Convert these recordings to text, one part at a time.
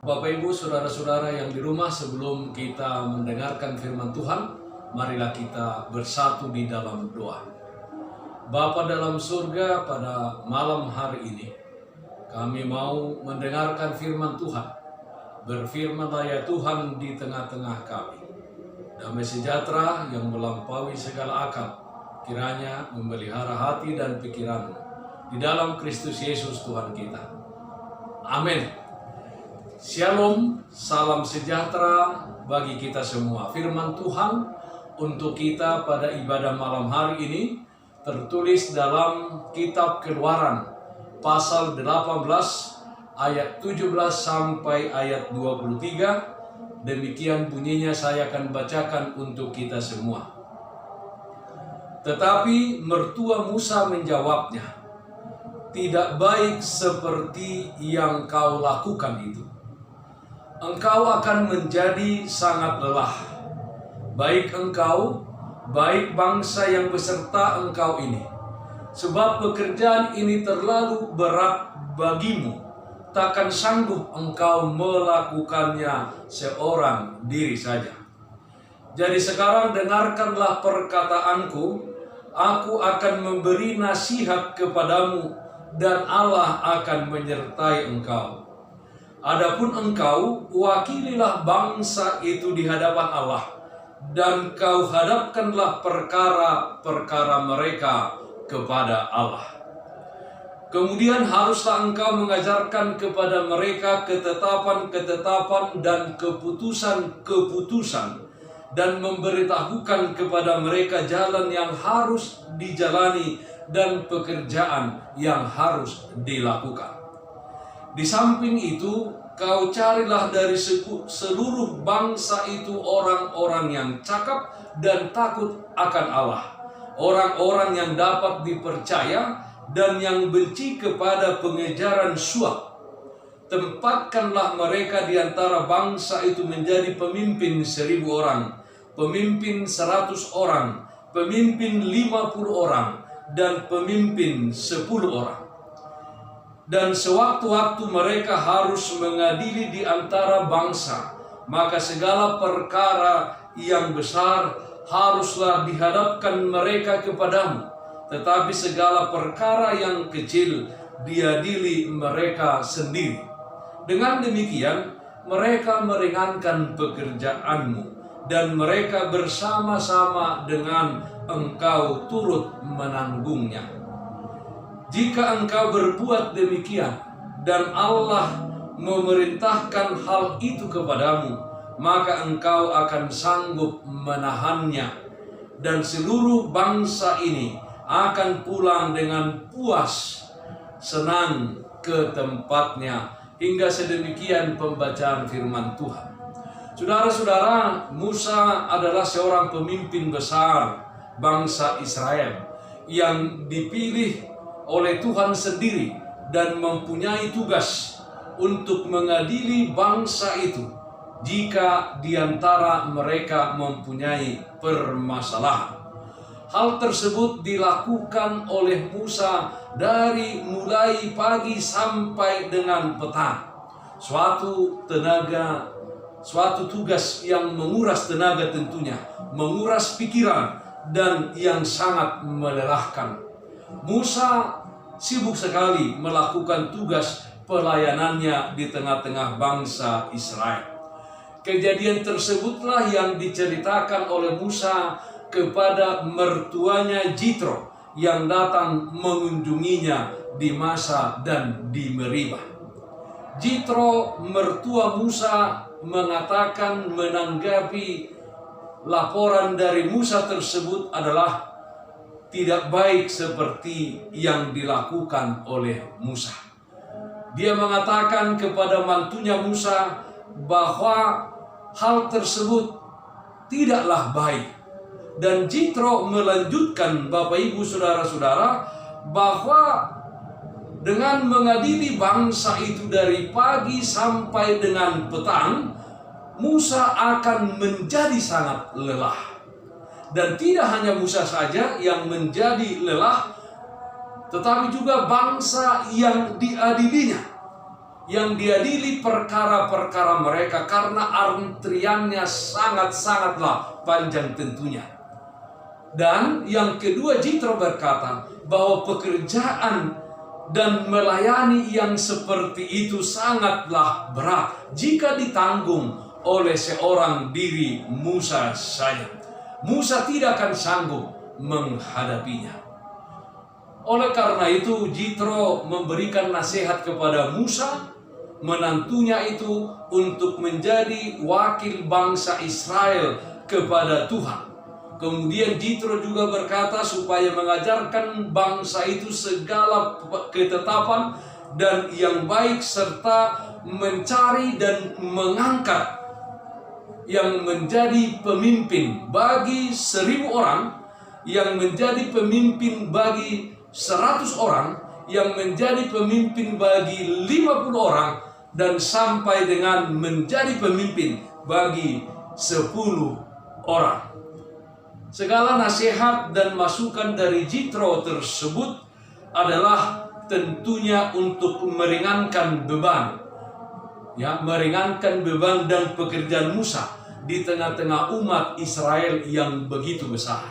Bapak Ibu, saudara-saudara yang di rumah, sebelum kita mendengarkan firman Tuhan, marilah kita bersatu di dalam doa. Bapa dalam surga, pada malam hari ini, kami mau mendengarkan firman Tuhan. Berfirmanlah ya Tuhan di tengah-tengah kami. Damai sejahtera yang melampaui segala akal, kiranya memelihara hati dan pikiranmu di dalam Kristus Yesus Tuhan kita. Amin. Shalom, salam sejahtera bagi kita semua. Firman Tuhan untuk kita pada ibadah malam hari ini tertulis dalam kitab Keluaran pasal 18 ayat 17 sampai ayat 23. Demikian bunyinya, saya akan bacakan untuk kita semua. Tetapi mertua Musa menjawabnya, "Tidak baik seperti yang kau lakukan itu. Engkau akan menjadi sangat lelah, baik engkau, baik bangsa yang beserta engkau ini. Sebab pekerjaan ini terlalu berat bagimu, takkan sanggup engkau melakukannya seorang diri saja. Jadi sekarang dengarkanlah perkataanku, aku akan memberi nasihat kepadamu dan Allah akan menyertai engkau. Adapun engkau, wakililah bangsa itu di hadapan Allah, dan kau hadapkanlah perkara-perkara mereka kepada Allah. Kemudian haruslah engkau mengajarkan kepada mereka ketetapan-ketetapan dan keputusan-keputusan, dan memberitahukan kepada mereka jalan yang harus dijalani dan pekerjaan yang harus dilakukan. Di samping itu, kau carilah dari seluruh bangsa itu orang-orang yang cakap dan takut akan Allah, orang-orang yang dapat dipercaya dan yang benci kepada pengejaran suap. Tempatkanlah mereka di antara bangsa itu menjadi pemimpin 1.000 orang, pemimpin 100 orang, pemimpin 50 orang, dan pemimpin 10 orang. Dan sewaktu-waktu mereka harus mengadili di antara bangsa, maka segala perkara yang besar haruslah dihadapkan mereka kepadamu, tetapi segala perkara yang kecil diadili mereka sendiri. Dengan demikian, mereka meringankan pekerjaanmu, dan mereka bersama-sama dengan engkau turut menanggungnya. Jika engkau berbuat demikian dan Allah memerintahkan hal itu kepadamu, maka engkau akan sanggup menahannya, dan seluruh bangsa ini akan pulang dengan puas, senang ke tempatnya." Hingga sedemikian pembacaan firman Tuhan. Saudara-saudara, Musa adalah seorang pemimpin besar bangsa Israel yang dipilih oleh Tuhan sendiri dan mempunyai tugas untuk mengadili bangsa itu jika di antara mereka mempunyai permasalahan. Hal tersebut dilakukan oleh Musa dari mulai pagi sampai dengan petang. Suatu tugas yang menguras tenaga tentunya, menguras pikiran, dan yang sangat melelahkan. Musa sibuk sekali melakukan tugas pelayanannya di tengah-tengah bangsa Israel. Kejadian tersebutlah yang diceritakan oleh Musa kepada mertuanya Jitro yang datang mengunjunginya di Masa dan di Meribah. Jitro, mertua Musa, mengatakan menanggapi laporan dari Musa tersebut adalah tidak baik seperti yang dilakukan oleh Musa. Dia mengatakan kepada mantunya Musa bahwa hal tersebut tidaklah baik. Dan Jitro melanjutkan, Bapak Ibu saudara-saudara, bahwa dengan mengadili bangsa itu dari pagi sampai dengan petang, Musa akan menjadi sangat lelah. Dan tidak hanya Musa saja yang menjadi lelah, tetapi juga bangsa yang diadilinya. yang diadili perkara-perkara mereka, karena antriannya sangat-sangatlah panjang tentunya. Dan yang kedua, Jitro berkata bahwa pekerjaan dan melayani yang seperti itu sangatlah berat jika ditanggung oleh seorang diri Musa saja. Musa tidak akan sanggup menghadapinya. Oleh karena itu, Jitro memberikan nasihat kepada Musa, menantunya itu, untuk menjadi wakil bangsa Israel kepada Tuhan. Kemudian Jitro juga berkata supaya mengajarkan bangsa itu segala ketetapan dan yang baik, serta mencari dan mengangkat yang menjadi pemimpin bagi 1.000 orang, yang menjadi pemimpin bagi 100 orang, yang menjadi pemimpin bagi 50 orang, dan sampai dengan menjadi pemimpin bagi 10 orang. Segala nasihat dan masukan dari Jitro tersebut adalah tentunya untuk meringankan beban, meringankan beban dan pekerjaan Musa di tengah-tengah umat Israel yang begitu besar.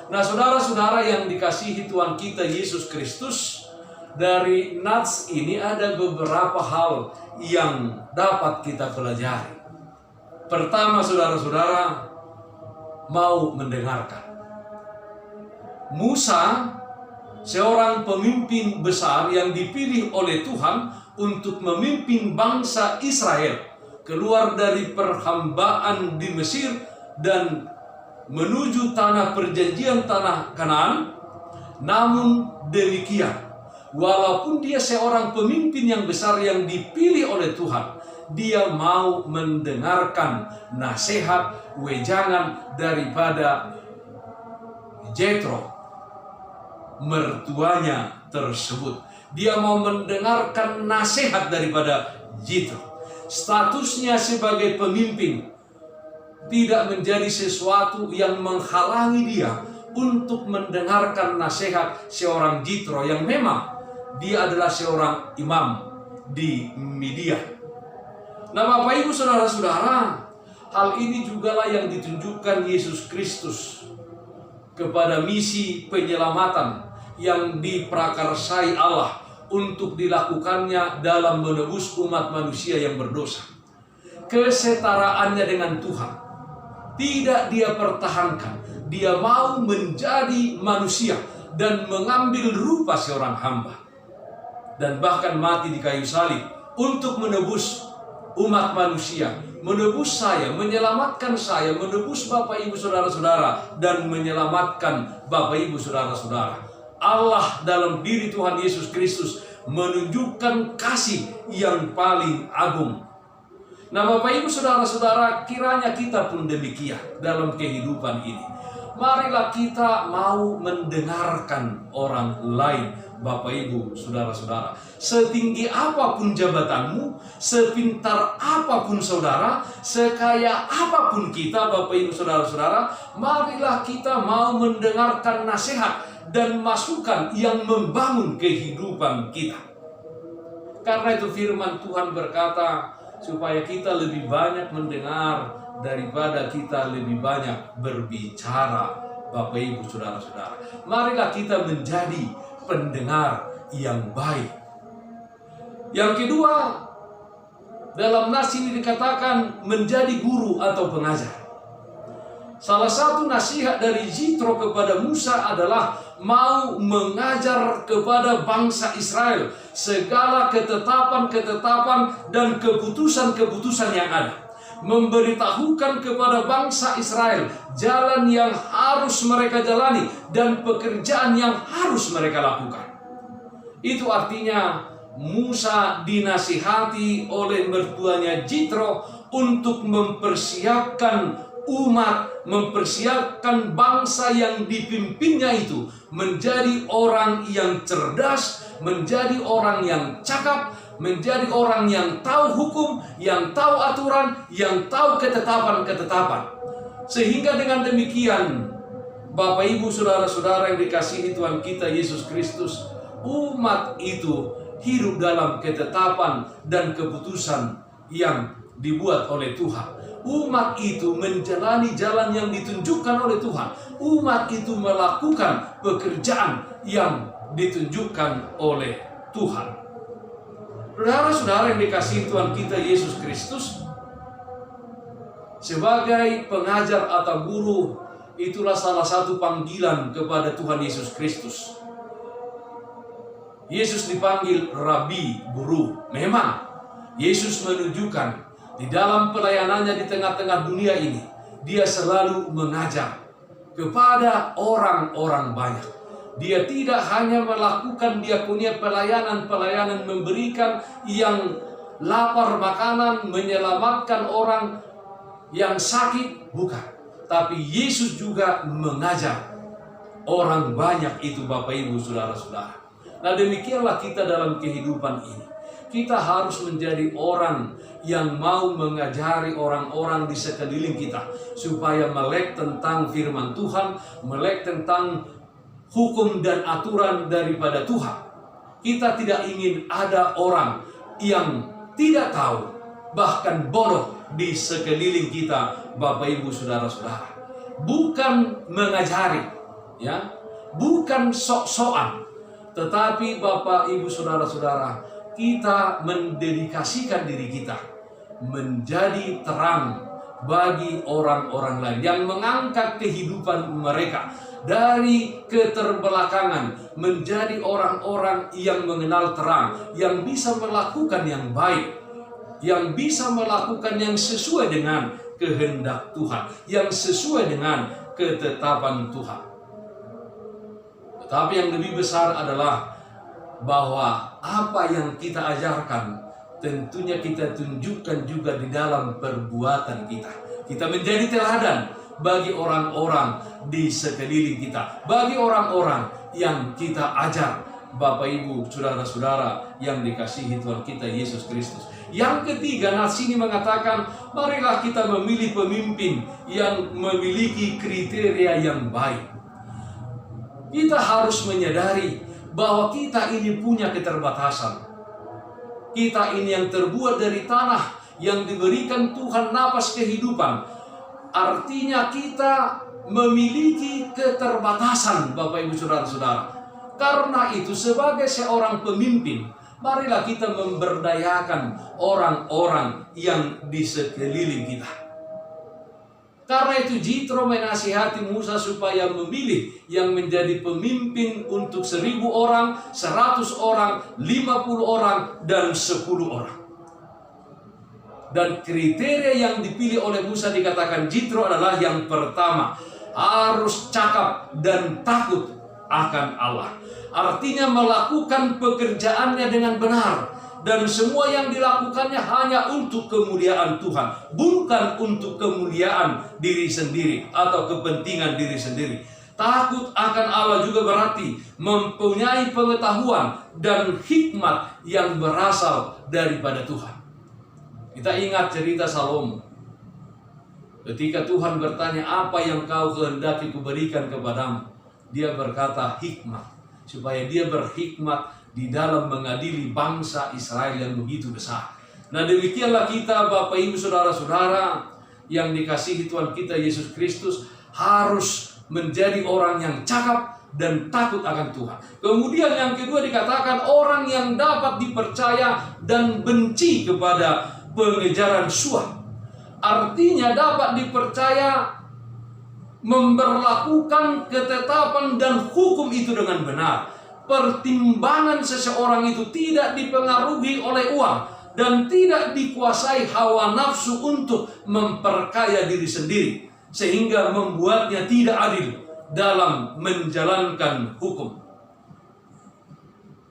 Nah, saudara-saudara yang dikasihi Tuhan kita Yesus Kristus, dari nats ini ada beberapa hal yang dapat kita pelajari. Pertama, saudara-saudara, mau mendengarkan. Musa, seorang pemimpin besar yang dipilih oleh Tuhan untuk memimpin bangsa Israel keluar dari perhambaan di Mesir dan menuju tanah perjanjian, tanah Kanaan. Namun demikian, walaupun dia seorang pemimpin yang besar yang dipilih oleh Tuhan, dia mau mendengarkan nasihat, wejangan daripada Jitro, mertuanya tersebut. Dia mau mendengarkan nasihat daripada Jitro. Statusnya sebagai pemimpin tidak menjadi sesuatu yang menghalangi dia untuk mendengarkan nasihat seorang Jitro yang memang dia adalah seorang imam di Midian. Nah, Bapak Ibu saudara-saudara, hal ini jugalah yang ditunjukkan Yesus Kristus kepada misi penyelamatan yang diprakarsai Allah untuk dilakukannya dalam menebus umat manusia yang berdosa. Kesetaraannya dengan Tuhan tidak dia pertahankan. Dia mau menjadi manusia dan mengambil rupa seorang hamba, dan bahkan mati di kayu salib untuk menebus umat manusia, menebus saya, menyelamatkan saya, menebus Bapak Ibu saudara-saudara, dan menyelamatkan Bapak Ibu saudara-saudara. Allah dalam diri Tuhan Yesus Kristus menunjukkan kasih yang paling agung. Nah, Bapak Ibu saudara-saudara, kiranya kita pun demikian dalam kehidupan ini. Marilah kita mau mendengarkan orang lain, Bapak Ibu saudara-saudara. Setinggi apapun jabatanmu, sepintar apapun saudara, sekaya apapun kita, Bapak Ibu saudara-saudara, marilah kita mau mendengarkan nasihat dan masukan yang membangun kehidupan kita. Karena itu firman Tuhan berkata, supaya kita lebih banyak mendengar daripada kita lebih banyak berbicara, Bapak Ibu saudara-saudara. Marilah kita menjadi pendengar yang baik. Yang kedua, dalam nas ini dikatakan menjadi guru atau pengajar. Salah satu nasihat dari Jitro kepada Musa adalah mau mengajar kepada bangsa Israel segala ketetapan-ketetapan dan keputusan-keputusan yang ada. Memberitahukan kepada bangsa Israel jalan yang harus mereka jalani dan pekerjaan yang harus mereka lakukan. Itu artinya Musa dinasihati oleh mertuanya Jitro untuk mempersiapkan umat, mempersiapkan bangsa yang dipimpinnya itu menjadi orang yang cerdas, menjadi orang yang cakap, menjadi orang yang tahu hukum, yang tahu aturan, yang tahu ketetapan-ketetapan. Sehingga dengan demikian, Bapak Ibu saudara-saudara yang dikasihi Tuhan kita Yesus Kristus, umat itu hidup dalam ketetapan dan keputusan yang dibuat oleh Tuhan. Umat itu menjalani jalan yang ditunjukkan oleh Tuhan. Umat itu melakukan pekerjaan yang ditunjukkan oleh Tuhan. Saudara-saudara yang dikasihi Tuhan kita Yesus Kristus, sebagai pengajar atau guru, itulah salah satu panggilan kepada Tuhan Yesus Kristus. Yesus dipanggil Rabi, guru. Memang Yesus menunjukkan di dalam pelayanannya di tengah-tengah dunia ini, dia selalu mengajar kepada orang-orang banyak. Dia tidak hanya melakukan diakonia pelayanan memberikan yang lapar makanan, menyelamatkan orang yang sakit, bukan. Tapi Yesus juga mengajar orang banyak itu, Bapak Ibu, saudara-saudara. Nah, demikianlah kita dalam kehidupan ini. Kita harus menjadi orang yang mau mengajari orang-orang di sekeliling kita, supaya melek tentang firman Tuhan, melek tentang hukum dan aturan daripada Tuhan. Kita tidak ingin ada orang yang tidak tahu, bahkan bodoh di sekeliling kita, Bapak Ibu, saudara-saudara. Bukan mengajari, ya, bukan sok-sokan, tetapi Bapak Ibu, saudara-saudara, kita mendedikasikan diri kita menjadi terang bagi orang-orang lain, yang mengangkat kehidupan mereka dari keterbelakangan menjadi orang-orang yang mengenal terang, yang bisa melakukan yang baik, yang bisa melakukan yang sesuai dengan kehendak Tuhan, yang sesuai dengan ketetapan Tuhan. Tetapi yang lebih besar adalah bahwa apa yang kita ajarkan tentunya kita tunjukkan juga di dalam perbuatan kita. Kita menjadi teladan bagi orang-orang di sekeliling kita, bagi orang-orang yang kita ajar, Bapak Ibu, saudara-saudara yang dikasihi Tuhan kita Yesus Kristus. Yang ketiga, nas ini mengatakan, marilah kita memilih pemimpin yang memiliki kriteria yang baik. Kita harus menyadari bahwa kita ini punya keterbatasan. Kita ini yang terbuat dari tanah yang diberikan Tuhan napas kehidupan. Artinya kita memiliki keterbatasan, Bapak Ibu, saudara-saudara. Karena itu sebagai seorang pemimpin, marilah kita memberdayakan orang-orang yang di sekeliling kita. Karena itu Jitro menasihati Musa supaya memilih yang menjadi pemimpin untuk 1.000 orang, 100 orang, 50 orang, dan 10 orang. Dan kriteria yang dipilih oleh Musa dikatakan Jitro adalah yang pertama, harus cakap dan takut akan Allah. Artinya melakukan pekerjaannya dengan benar. Dan semua yang dilakukannya hanya untuk kemuliaan Tuhan, bukan untuk kemuliaan diri sendiri atau kepentingan diri sendiri. Takut akan Allah juga berarti mempunyai pengetahuan dan hikmat yang berasal daripada Tuhan. Kita ingat cerita Salomo. Ketika Tuhan bertanya, apa yang kau kehendaki kuberikan kepadamu? Dia berkata hikmat, supaya dia berhikmat di dalam mengadili bangsa Israel yang begitu besar. Nah, demikianlah kita, Bapak Ibu, saudara-saudara yang dikasihi Tuhan kita Yesus Kristus, harus menjadi orang yang cakap dan takut akan Tuhan. Kemudian yang kedua dikatakan orang yang dapat dipercaya dan benci kepada pengejaran suap. Artinya dapat dipercaya memberlakukan ketetapan dan hukum itu dengan benar. Pertimbangan seseorang itu tidak dipengaruhi oleh uang dan tidak dikuasai hawa nafsu untuk memperkaya diri sendiri, sehingga membuatnya tidak adil dalam menjalankan hukum.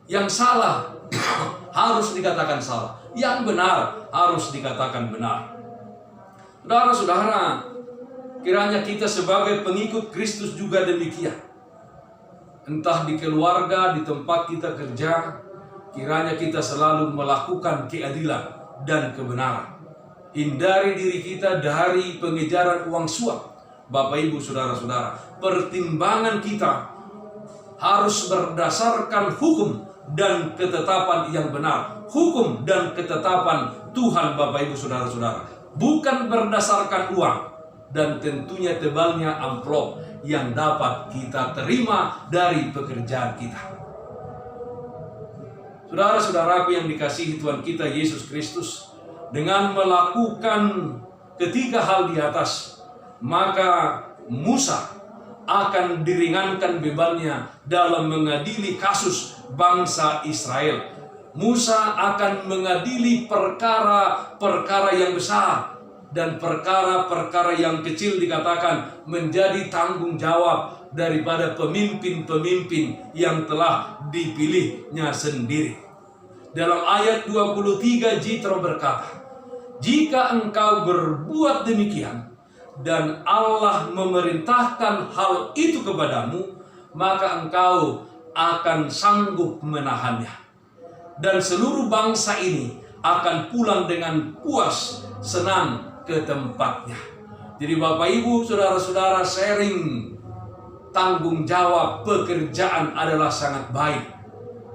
Yang salah harus dikatakan salah, yang benar harus dikatakan benar. Saudara-saudara, kiranya kita sebagai pengikut Kristus juga demikian. Entah di keluarga, di tempat kita kerja, kiranya kita selalu melakukan keadilan dan kebenaran. Hindari diri kita dari pengejaran uang suap. Bapak Ibu, saudara-saudara, pertimbangan kita harus berdasarkan hukum, dan ketetapan yang benar, hukum dan ketetapan Tuhan Bapak Ibu Saudara-saudara, bukan berdasarkan uang dan tentunya tebalnya amplop yang dapat kita terima dari pekerjaan kita. Saudara-saudaraku yang dikasihi Tuhan kita Yesus Kristus, dengan melakukan ketiga hal di atas, maka Musa akan diringankan bebannya dalam mengadili kasus bangsa Israel. Musa akan mengadili perkara-perkara yang besar, dan perkara-perkara yang kecil dikatakan menjadi tanggung jawab daripada pemimpin-pemimpin yang telah dipilihnya sendiri. Dalam ayat 23 Jitro berkata, "Jika engkau berbuat demikian dan Allah memerintahkan hal itu kepadamu, maka engkau akan sanggup menahannya. Dan seluruh bangsa ini akan pulang dengan puas, senang ke tempatnya." Jadi Bapak Ibu, Saudara-saudara, sharing tanggung jawab pekerjaan adalah sangat baik,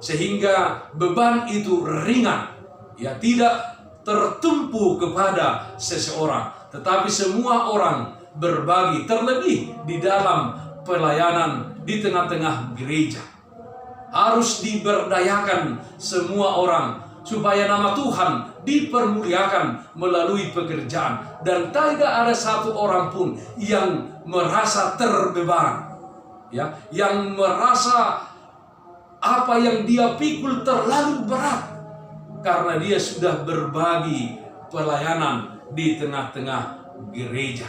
sehingga beban itu ringan, ya, tidak tertumpu kepada seseorang, tetapi semua orang berbagi, terlebih di dalam pelayanan di tengah-tengah gereja. Harus diberdayakan semua orang supaya nama Tuhan dipermuliakan melalui pekerjaan, dan tidak ada satu orang pun yang merasa terbeban, ya, yang merasa apa yang dia pikul terlalu berat, karena dia sudah berbagi pelayanan di tengah-tengah gereja.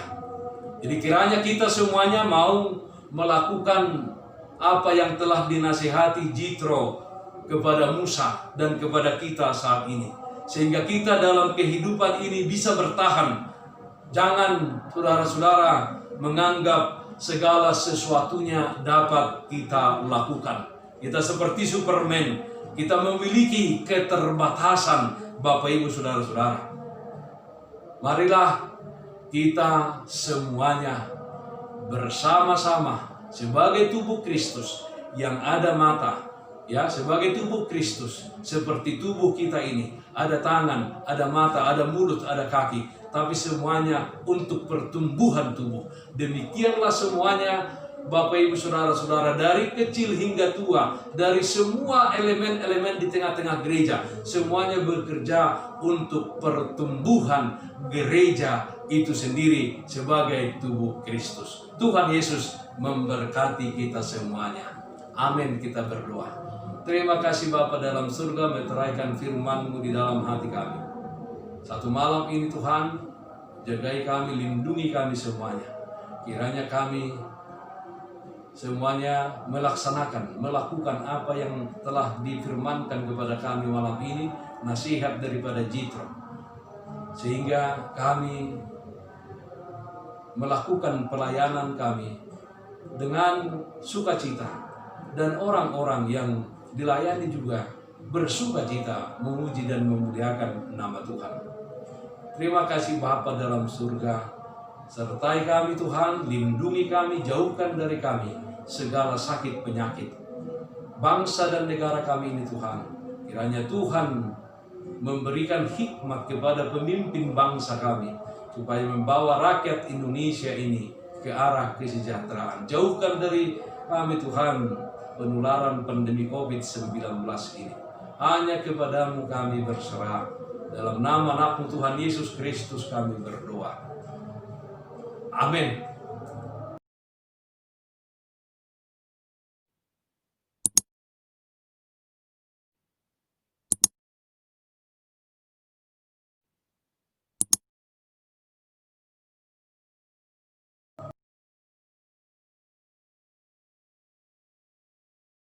Jadi kiranya kita semuanya mau melakukan apa yang telah dinasihati Jitro kepada Musa dan kepada kita saat ini, sehingga kita dalam kehidupan ini bisa bertahan. Jangan saudara-saudara menganggap segala sesuatunya dapat kita lakukan. Kita seperti Superman, kita memiliki keterbatasan, Bapak Ibu Saudara-saudara. Marilah kita semuanya bersama-sama sebagai tubuh Kristus yang ada mata, ya, sebagai tubuh Kristus seperti tubuh kita ini, ada tangan, ada mata, ada mulut, ada kaki, tapi semuanya untuk pertumbuhan tubuh. Demikianlah semuanya Bapak Ibu Saudara-saudara, dari kecil hingga tua, dari semua elemen-elemen di tengah-tengah gereja, semuanya bekerja untuk pertumbuhan gereja itu sendiri sebagai tubuh Kristus. Tuhan Yesus memberkati kita semuanya. Amin. Kita berdoa. Terima kasih Bapa dalam surga, meteraikan firman-Mu di dalam hati kami. Satu malam ini Tuhan, jagai kami, lindungi kami semuanya. Kiranya kami semuanya melakukan apa yang telah difirmankan kepada kami malam ini, nasihat daripada Jitro, sehingga kami melakukan pelayanan kami dengan sukacita, dan orang-orang yang dilayani juga bersukacita memuji dan memuliakan nama Tuhan. Terima kasih Bapa dalam surga, sertai kami Tuhan, lindungi kami, jauhkan dari kami segala sakit penyakit bangsa dan negara kami ini Tuhan. Kiranya Tuhan memberikan hikmat kepada pemimpin bangsa kami, supaya membawa rakyat Indonesia ini ke arah kesejahteraan. Jauhkan dari kami Tuhan penularan pandemi COVID-19 ini. Hanya kepadamu kami berserah. Dalam nama anak-Mu Tuhan Yesus Kristus kami berdoa. Amin.